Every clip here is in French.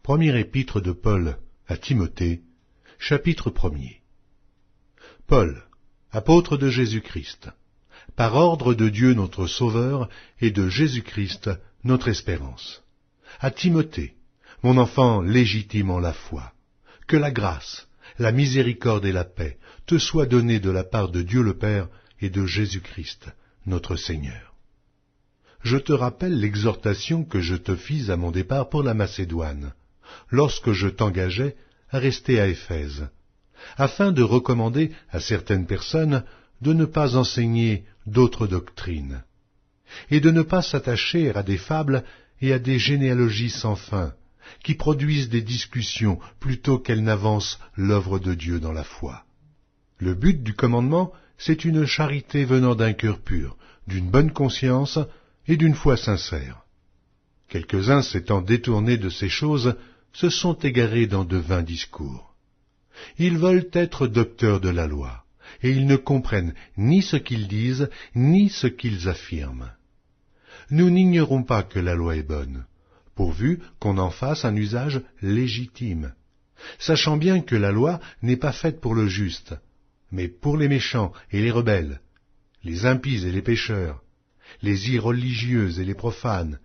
Première épître de Paul à Timothée, chapitre 1er. Paul, apôtre de Jésus-Christ, par ordre de Dieu notre Sauveur et de Jésus-Christ notre espérance. À Timothée, mon enfant légitime en la foi, que la grâce, la miséricorde et la paix te soient données de la part de Dieu le Père et de Jésus-Christ notre Seigneur. Je te rappelle l'exhortation que je te fis à mon départ pour la Macédoine, lorsque je t'engageais à rester à Éphèse, afin de recommander à certaines personnes de ne pas enseigner d'autres doctrines, et de ne pas s'attacher à des fables et à des généalogies sans fin, qui produisent des discussions plutôt qu'elles n'avancent l'œuvre de Dieu dans la foi. Le but du commandement, c'est une charité venant d'un cœur pur, d'une bonne conscience et d'une foi sincère. Quelques-uns s'étant détournés de ces choses, se sont égarés dans de vains discours. Ils veulent être docteurs de la loi, et ils ne comprennent ni ce qu'ils disent, ni ce qu'ils affirment. Nous n'ignorons pas que la loi est bonne, pourvu qu'on en fasse un usage légitime, sachant bien que la loi n'est pas faite pour le juste, mais pour les méchants et les rebelles, les impies et les pécheurs, les irreligieux et les profanes,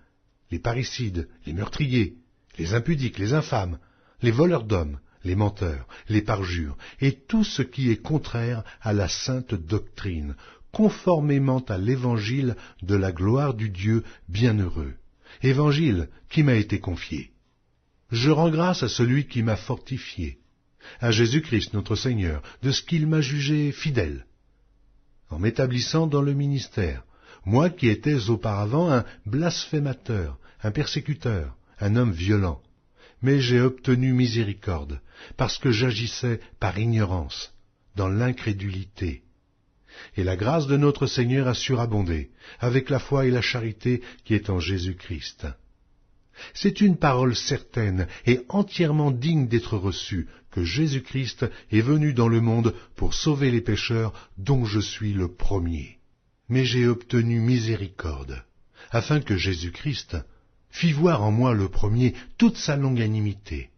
les parricides, les meurtriers, les impudiques, les infâmes, les voleurs d'hommes, les menteurs, les parjures, et tout ce qui est contraire à la sainte doctrine, conformément à l'évangile de la gloire du Dieu bienheureux, évangile qui m'a été confié. Je rends grâce à celui qui m'a fortifié, à Jésus-Christ notre Seigneur, de ce qu'il m'a jugé fidèle, en m'établissant dans le ministère, moi qui étais auparavant un blasphémateur, un persécuteur, un homme violent. Mais j'ai obtenu miséricorde, parce que j'agissais par ignorance, dans l'incrédulité. Et la grâce de notre Seigneur a surabondé, avec la foi et la charité qui est en Jésus-Christ. C'est une parole certaine et entièrement digne d'être reçue, que Jésus-Christ est venu dans le monde pour sauver les pécheurs, dont je suis le premier. Mais j'ai obtenu miséricorde, afin que Jésus-Christ fit voir en moi le premier toute sa longanimité,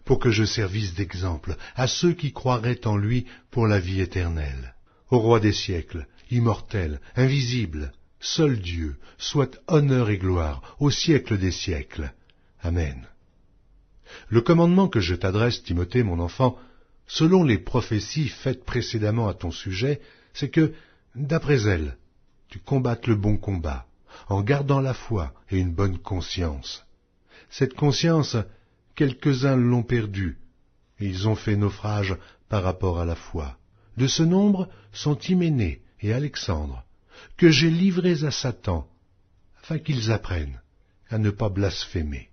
pour que je servisse d'exemple à ceux qui croiraient en lui pour la vie éternelle. Au roi des siècles, immortel, invisible, seul Dieu, soit honneur et gloire au siècle des siècles. Amen. Le commandement que je t'adresse, Timothée, mon enfant, selon les prophéties faites précédemment à ton sujet, c'est que, d'après elles, tu combattes le bon combat, en gardant la foi et une bonne conscience. Cette conscience, quelques-uns l'ont perdue, et ils ont fait naufrage par rapport à la foi. De ce nombre sont Hyménée et Alexandre, que j'ai livrés à Satan, afin qu'ils apprennent à ne pas blasphémer.